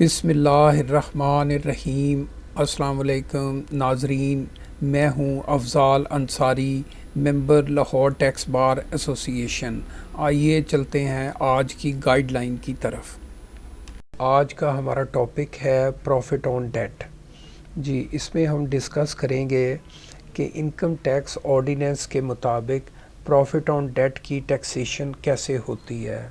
بسم اللہ الرحمن الرحیم۔ السلام علیکم ناظرین، میں ہوں افضال انصاری، ممبر لاہور ٹیکس بار ایسوسی ایشن۔ آئیے چلتے ہیں آج کی گائیڈ لائن کی طرف۔ آج کا ہمارا ٹاپک ہے پروفٹ آن ڈیٹ۔ جی، اس میں ہم ڈسکس کریں گے کہ انکم ٹیکس آرڈیننس کے مطابق پروفٹ آن ڈیٹ کی ٹیکسیشن کیسے ہوتی ہے۔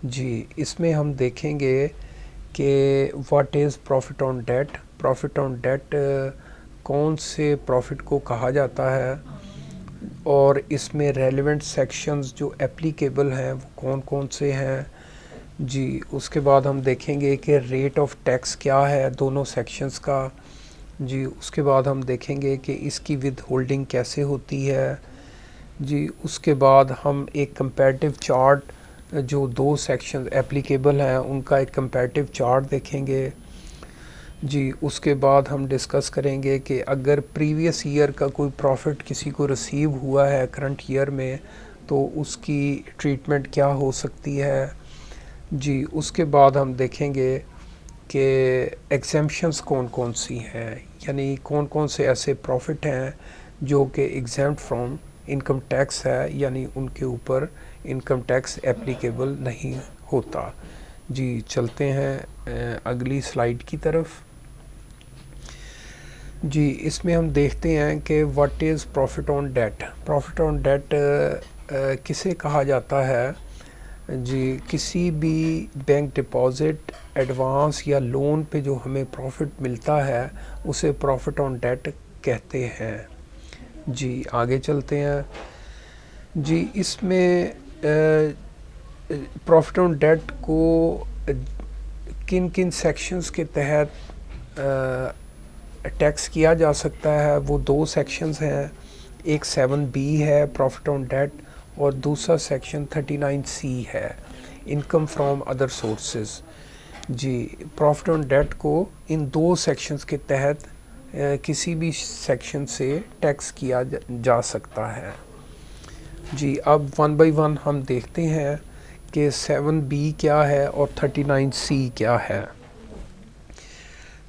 جی، اس میں ہم دیکھیں گے کہ what is profit on debt, profit on debt کون سے پروفٹ کو کہا جاتا ہے، اور اس میں ریلیونٹ سیکشنز جو اپلیکیبل ہیں وہ کون کون سے ہیں۔ جی، اس کے بعد ہم دیکھیں گے کہ ریٹ آف ٹیکس کیا ہے دونوں سیکشنز کا۔ جی، اس کے بعد ہم دیکھیں گے کہ اس کی ود ہولڈنگ کیسے ہوتی ہے۔ جی، اس کے بعد ہم ایک کمپیریٹیو چارٹ جو دو سیکشن اپلیکیبل ہیں ان کا ایک کمپیریٹیو چارٹ دیکھیں گے۔ جی، اس کے بعد ہم ڈسکس کریں گے کہ اگر پریویس ایئر کا کوئی پروفٹ کسی کو ریسیو ہوا ہے کرنٹ ایئر میں تو اس کی ٹریٹمنٹ کیا ہو سکتی ہے۔ جی، اس کے بعد ہم دیکھیں گے کہ ایگزیمپشنز کون کون سی ہیں، یعنی کون کون سے ایسے پروفٹ ہیں جو کہ ایگزیمپٹ فرام انکم ٹیکس ہے، یعنی ان کے اوپر انکم ٹیکس اپلیکیبل نہیں ہوتا۔ جی، چلتے ہیں اگلی سلائیڈ کی طرف۔ جی، اس میں ہم دیکھتے ہیں کہ what is profit on debt. Profit on debt کسے کہا جاتا ہے؟ جی، کسی بھی بینک ڈپازٹ، ایڈوانس یا لون پہ جو ہمیں پروفٹ ملتا ہے اسے پروفٹ آن ڈیٹ کہتے ہیں۔ جی، آگے چلتے ہیں۔ جی، اس میں پروفٹ آن ڈیٹ کو کن کن سیکشنز کے تحت ٹیکس کیا جا سکتا ہے، وہ دو سیکشنز ہیں۔ ایک 7B ہے پروفٹ آن ڈیٹ، اور دوسرا سیکشن 39C ہے انکم فرام ادر سورسز۔ جی، پروفٹ آن ڈیٹ کو ان دو سیکشنز کے تحت کسی بھی سیکشن سے ٹیکس کیا جا سکتا ہے۔ جی، اب 1 بائی 1 ہم دیکھتے ہیں کہ 7B کیا ہے اور 39C کیا ہے۔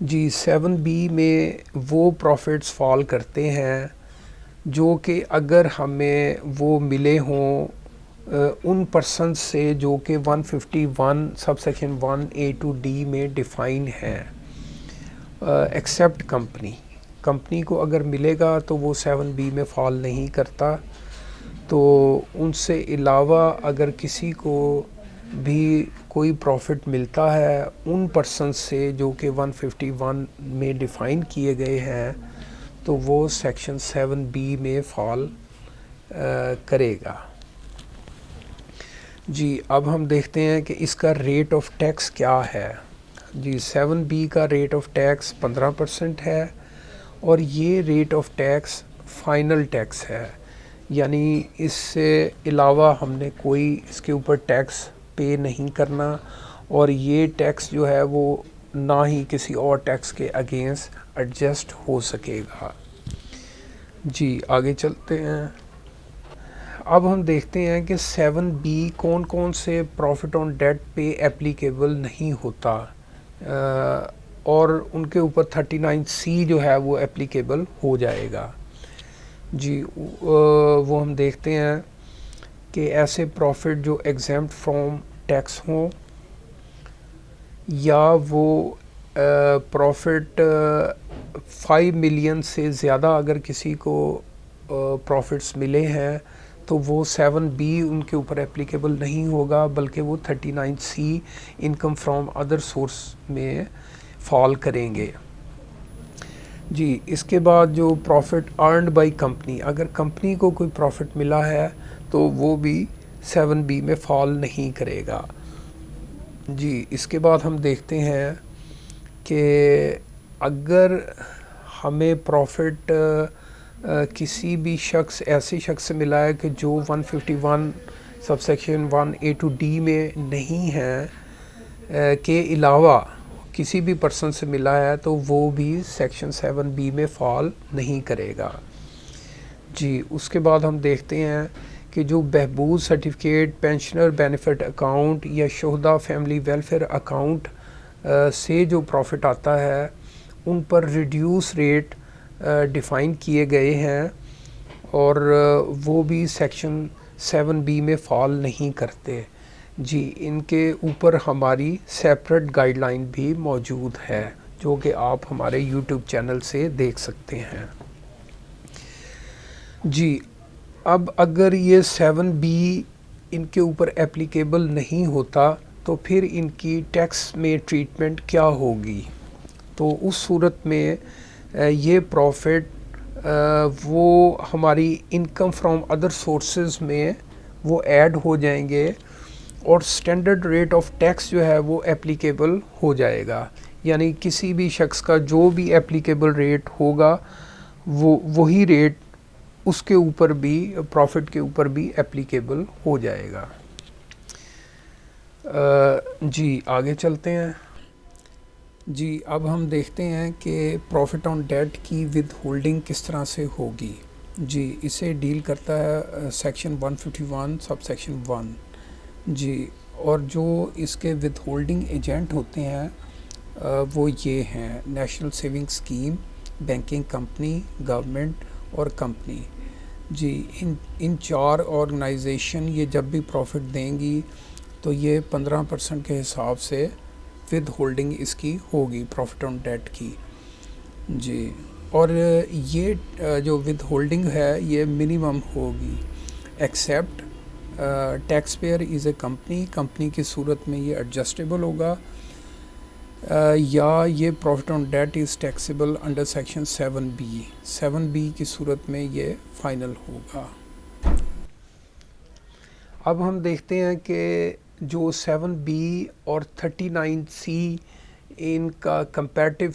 جی، 7B میں وہ پروفٹس فال کرتے ہیں جو کہ اگر ہمیں وہ ملے ہوں ان پرسنز سے جو کہ 151 sub section 1A to D میں ڈیفائن ہیں، ایکسیپٹ کمپنی کو اگر ملے گا تو وہ 7B میں فال نہیں کرتا۔ تو ان سے علاوہ اگر کسی کو بھی کوئی پروفٹ ملتا ہے ان پرسنز سے جو کہ 151 میں ڈیفائن کیے گئے ہیں تو وہ سیکشن 7B میں فال کرے گا۔ جی، اب ہم دیکھتے ہیں کہ اس کا ریٹ آف ٹیکس کیا ہے۔ جی، 7B کا ریٹ آف ٹیکس 15% ہے، اور یہ rate of tax final tax ہے، یعنی اس سے علاوہ ہم نے کوئی اس کے اوپر ٹیکس پے نہیں کرنا، اور یہ ٹیکس جو ہے وہ نہ ہی کسی اور ٹیکس کے اگینسٹ ایڈجسٹ ہو سکے گا۔ جی، آگے چلتے ہیں۔ اب ہم دیکھتے ہیں کہ 7B کون کون سے پروفٹ آن ڈیٹ پہ اپلیکیبل نہیں ہوتا، اور ان کے اوپر 39C جو ہے وہ اپلیکیبل ہو جائے گا۔ جی، وہ ہم دیکھتے ہیں کہ ایسے پروفٹ جو ایگزیمپٹ فرام ٹیکس ہوں، یا وہ پروفٹ 5 ملین سے زیادہ اگر کسی کو پروفٹس ملے ہیں تو وہ 7B ان کے اوپر اپلیکیبل نہیں ہوگا، بلکہ وہ 39C income from other source میں فال کریں گے۔ جی، اس کے بعد جو پروفٹ ارنڈ بائی کمپنی، اگر کمپنی کو کوئی پروفٹ ملا ہے تو وہ بھی 7B میں فال نہیں کرے گا۔ جی، اس کے بعد ہم دیکھتے ہیں کہ اگر ہمیں پروفٹ کسی بھی ایسے شخص سے ملا ہے کہ جو 151 sub section 1A to D میں نہیں ہے کے علاوہ کسی بھی پرسن سے ملا ہے تو وہ بھی سیکشن 7B میں فال نہیں کرے گا۔ جی، اس کے بعد ہم دیکھتے ہیں کہ جو بہبود سرٹیفکیٹ، پینشنر بینیفٹ اکاؤنٹ یا شہداء فیملی ویلفیئر اکاؤنٹ سے جو پروفٹ آتا ہے ان پر ریڈیوس ریٹ ڈیفائن کیے گئے ہیں، اور وہ بھی سیکشن 7B میں فال نہیں کرتے. جی ان کے اوپر ہماری سیپریٹ گائیڈ لائن بھی موجود ہے جو کہ آپ ہمارے یوٹیوب چینل سے دیکھ سکتے ہیں. جی اب اگر یہ 7B ان کے اوپر اپلیکیبل نہیں ہوتا تو پھر ان کی ٹیکس میں ٹریٹمنٹ کیا ہوگی؟ تو اس صورت میں یہ پروفٹ وہ ہماری انکم فرام ادر سورسز میں وہ ایڈ ہو جائیں گے، اور اسٹینڈرڈ ریٹ آف ٹیکس جو ہے وہ اپلیکیبل ہو جائے گا. یعنی کسی بھی شخص کا جو بھی اپلیکیبل ریٹ ہوگا وہی ریٹ اس کے اوپر بھی، پروفٹ کے اوپر بھی اپلیکیبل ہو جائے گا. جی آگے چلتے ہیں. جی اب ہم دیکھتے ہیں کہ پروفٹ آن ڈیٹ کی ود ہولڈنگ کس طرح سے ہوگی. جی اسے ڈیل کرتا ہے سیکشن 151 سب سیکشن 1. جی اور جو اس کے ود ہولڈنگ ایجنٹ ہوتے ہیں وہ یہ ہیں: national saving scheme, banking company, government اور کمپنی. جی ان 4 آرگنائزیشن یہ جب بھی پروفٹ دیں گی تو یہ 15% کے حساب سے ود ہولڈنگ اس کی ہوگی پروفٹ آن ڈیٹ کی. جی اور یہ جو ود ہولڈنگ ہے یہ منیمم ہوگی except taxpayer is a company کی صورت میں یہ ایڈجسٹیبل ہوگا، یا یہ profit on debt is taxable under section 7B کی صورت میں یہ فائنل ہوگا. اب ہم دیکھتے ہیں کہ جو 7B اور 39C ان کا کمپیریٹیو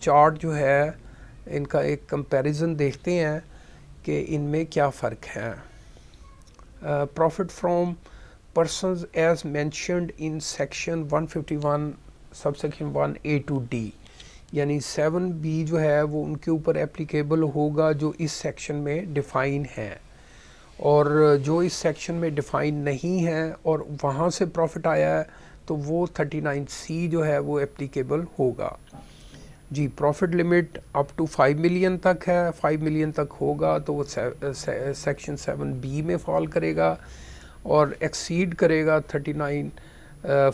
چارٹ جو ہے، ان کا ایک کمپیریزن دیکھتے ہیں کہ ان میں کیا فرق ہے. Profit from persons as mentioned in section 151 sub section 1A to D، یعنی 7B جو ہے وہ ان کے اوپر اپلیکیبل ہوگا جو اس سیکشن میں ڈیفائن ہے، اور جو اس سیکشن میں ڈیفائن نہیں ہے اور وہاں سے پروفٹ آیا ہے تو وہ 39C جو ہے وہ اپلیکیبل ہوگا. جی profit limit up to 5 million تک ہے، 5 ملین تک ہوگا تو وہ سیکشن 7B میں فال کرے گا، اور ایکسیڈ کرے گا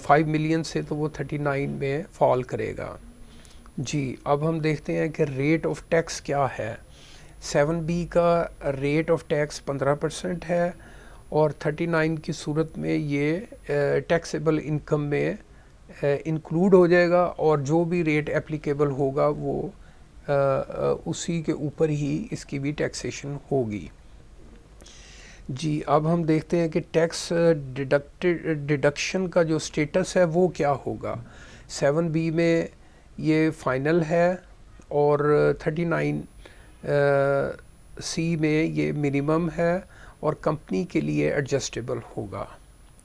5 ملین سے تو وہ 39 میں فال کرے گا. جی اب ہم دیکھتے ہیں کہ ریٹ آف ٹیکس کیا ہے. 7B کا ریٹ آف ٹیکس 15% ہے، اور 39 کی صورت میں یہ ٹیکسیبل انکم میں انکلوڈ ہو جائے گا، اور جو بھی ریٹ اپلیکیبل ہوگا وہ اسی کے اوپر ہی اس کی بھی ٹیکسیشن ہوگی. جی اب ہم دیکھتے ہیں کہ ٹیکس ڈیڈکشن کا جو سٹیٹس ہے وہ کیا ہوگا. 7B میں یہ فائنل ہے، اور 39C میں یہ منیمم ہے، اور کمپنی کے لیے ایڈجسٹیبل ہوگا.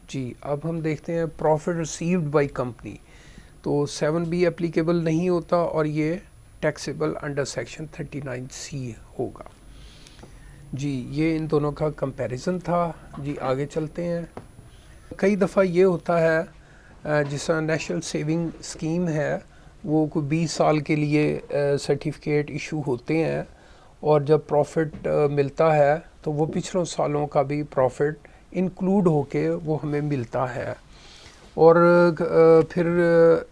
جی اب ہم دیکھتے ہیں پروفٹ ریسیوڈ بائی کمپنی. تو 7B اپلیکیبل نہیں ہوتا اور یہ ٹیکسیبل انڈر سیکشن 39C ہوگا. جی یہ ان دونوں کا کمپیریزن تھا. جی آگے چلتے ہیں. کئی دفعہ یہ ہوتا ہے جس طرح نیشنل سیونگ اسکیم ہے وہ کوئی 20 سال کے لیے سرٹیفکیٹ ایشو ہوتے ہیں، اور جب پروفٹ ملتا ہے تو وہ پچھلوں سالوں کا بھی پروفٹ انکلوڈ ہو کے وہ ہمیں ملتا ہے. اور پھر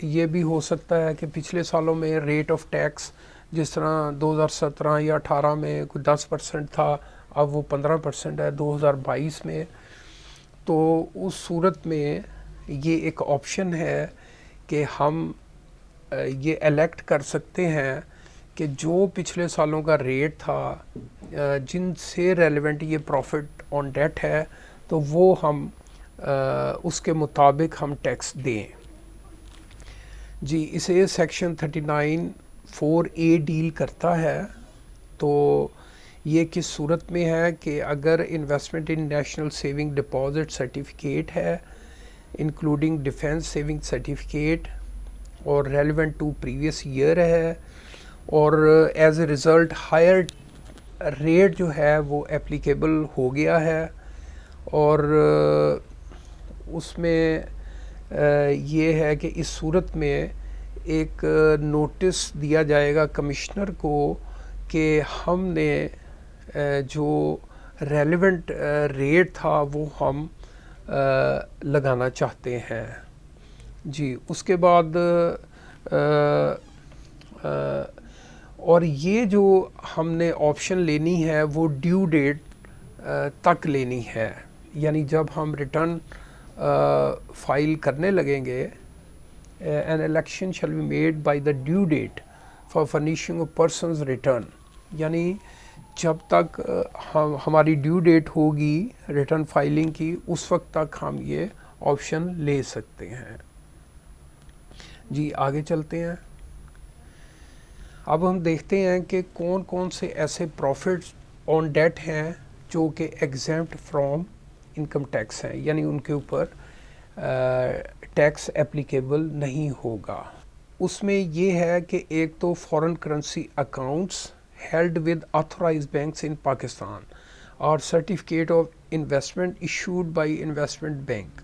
یہ بھی ہو سکتا ہے کہ پچھلے سالوں میں ریٹ آف ٹیکس جس طرح 2017 یا 18 میں کوئی 10% تھا، اب وہ 15% ہے 2022 میں. تو اس صورت میں یہ ایک آپشن ہے کہ ہم یہ الیکٹ کر سکتے ہیں کہ جو پچھلے سالوں کا ریٹ تھا جن سے ریلیونٹ یہ پروفٹ آن ڈیٹ ہے تو وہ ہم اس کے مطابق ہم ٹیکس دیں. جی اسے سیکشن 39(4)A ڈیل کرتا ہے. تو یہ کس صورت میں ہے کہ اگر investment in national saving deposit certificate ہے انکلوڈنگ ڈیفینس سیونگ سرٹیفکیٹ اور ریلیونٹ ٹو پریویس ایئر ہے، اور as a result higher rate جو ہے وہ اپلیکیبل ہو گیا ہے، اور اس میں یہ ہے کہ اس صورت میں ایک نوٹس دیا جائے گا کمشنر کو کہ ہم نے جو ریلیونٹ ریٹ تھا وہ ہم لگانا چاہتے ہیں. جی اس کے بعد اور یہ جو ہم نے آپشن لینی ہے وہ ڈیو ڈیٹ تک لینی ہے. یعنی جب ہم ریٹرن فائل کرنے لگیں گے an election shall be made by the due date for furnishing a person's return. یعنی جب تک ہماری ڈیو ڈیٹ ہوگی ریٹرن فائلنگ کی اس وقت تک ہم یہ آپشن لے سکتے ہیں. جی آگے چلتے ہیں. اب ہم دیکھتے ہیں کہ کون کون سے ایسے پروفٹس آن ڈیٹ ہیں جو کہ ایگزیمپٹ فرام انکم ٹیکس ہیں, یعنی ان کے اوپر ٹیکس اپلیکیبل نہیں ہوگا. اس میں یہ ہے کہ ایک تو foreign currency accounts held with authorized banks in Pakistan or certificate of investment issued by investment bank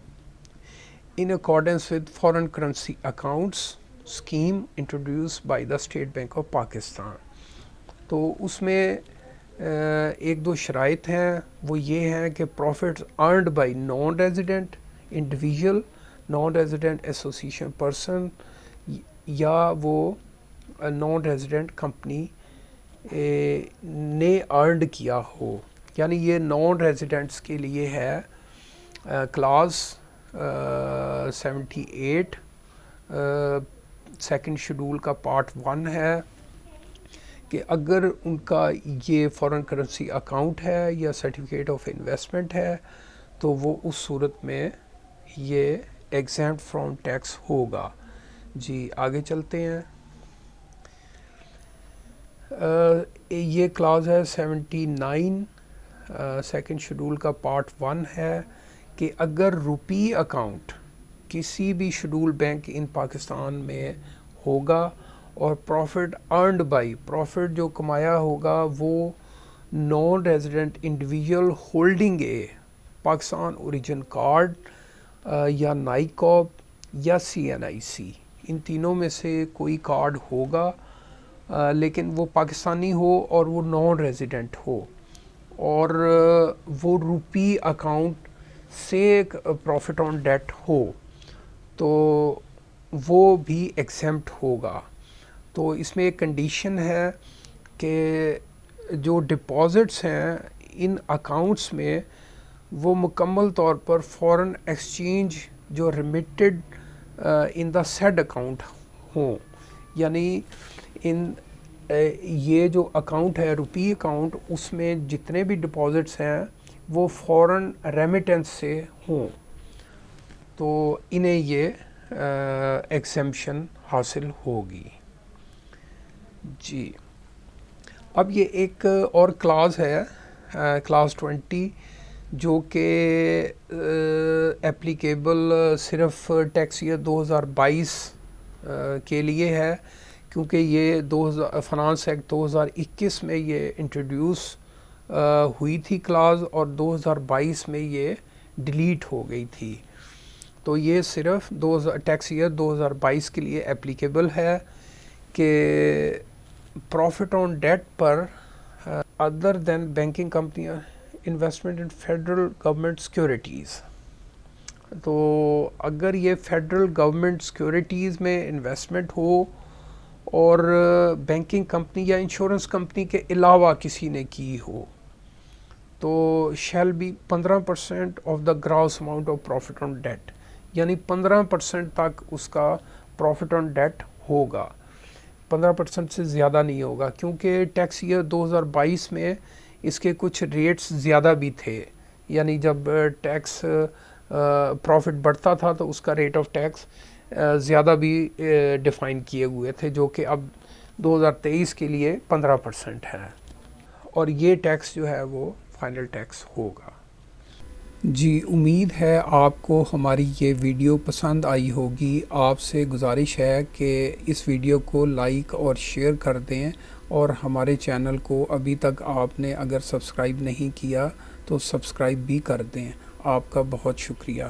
in accordance with foreign currency accounts scheme introduced by the State Bank of Pakistan. تو اس میں ایک دو شرائط ہیں, وہ یہ ہیں کہ profits earned by non-resident individual, non-resident association person یا وہ non-resident company نے ارنڈ کیا ہو. یعنی یہ نان ریزیڈنٹس کے لیے ہے. کلاس 78 سیکنڈ شیڈول کا پارٹ 1 ہے کہ اگر ان کا یہ فارن کرنسی اکاؤنٹ ہے یا سرٹیفکیٹ آف انویسٹمنٹ ہے تو وہ اس صورت میں یہ ایگزیمپٹ فرام ٹیکس ہوگا. جی آگے چلتے ہیں. یہ کلاز ہے 79 سیکنڈ شیڈول کا پارٹ 1 ہے کہ اگر روپی اکاؤنٹ کسی بھی شیڈول بینک ان پاکستان میں ہوگا اور پروفٹ ارنڈ بائی, پروفٹ جو کمایا ہوگا وہ non resident individual holding a Pakistan origin card یا نائکوب یا CNIC, ان تینوں میں سے کوئی کارڈ ہوگا لیکن وہ پاکستانی ہو اور وہ نان ریزیڈنٹ ہو اور وہ روپی اکاؤنٹ سے پروفٹ آن ڈیٹ ہو تو وہ بھی ایگزیمپٹ ہوگا. تو اس میں ایک کنڈیشن ہے کہ جو ڈپازٹس ہیں ان اکاؤنٹس میں وہ مکمل طور پر فورن ایکسچینج جو ریمیٹڈ ان دا سیڈ اکاؤنٹ ہوں. یعنی یہ جو اکاؤنٹ ہے روپی اکاؤنٹ اس میں جتنے بھی ڈپازٹس ہیں وہ فورن ریمیٹنس سے ہوں تو انہیں یہ ایگزیمپشن حاصل ہوگی. جی اب یہ ایک اور کلاز ہے کلاس 20 جو کہ اپلیکیبل صرف ٹیکس ایئر 2022 کے لیے ہے کیونکہ یہ فنانس ایکٹ 2021 میں یہ انٹروڈیوس ہوئی تھی کلاز اور 2022 میں یہ ڈیلیٹ ہو گئی تھی. تو یہ صرف ٹیکس ایئر 2022 کے لیے اپلیکیبل ہے کہ پروفٹ آن ڈیٹ پر ادر دین بینکنگ کمپنیاں investment in federal government securities. تو اگر یہ فیڈرل گورنمنٹ سیکیورٹیز میں انویسٹمنٹ ہو اور بینکنگ کمپنی یا انشورنس کمپنی کے علاوہ کسی نے کی ہو تو shall be 15% of the gross amount of profit on debt, یعنی 15% تک اس کا پروفٹ آن ڈیٹ ہوگا, 15% سے زیادہ نہیں ہوگا کیونکہ ٹیکس ایئر 2022 میں اس کے کچھ ریٹس زیادہ بھی تھے. یعنی جب ٹیکس پروفٹ بڑھتا تھا تو اس کا ریٹ آف ٹیکس زیادہ بھی ڈیفائن کیے ہوئے تھے جو کہ اب 2023 کے لیے 15% ہے اور یہ ٹیکس جو ہے وہ فائنل ٹیکس ہوگا. جی امید ہے آپ کو ہماری یہ ویڈیو پسند آئی ہوگی. آپ سے گزارش ہے کہ اس ویڈیو کو لائک اور شیئر کر دیں اور ہمارے چینل کو ابھی تک آپ نے اگر سبسکرائب نہیں کیا تو سبسکرائب بھی کر دیں. آپ کا بہت شکریہ.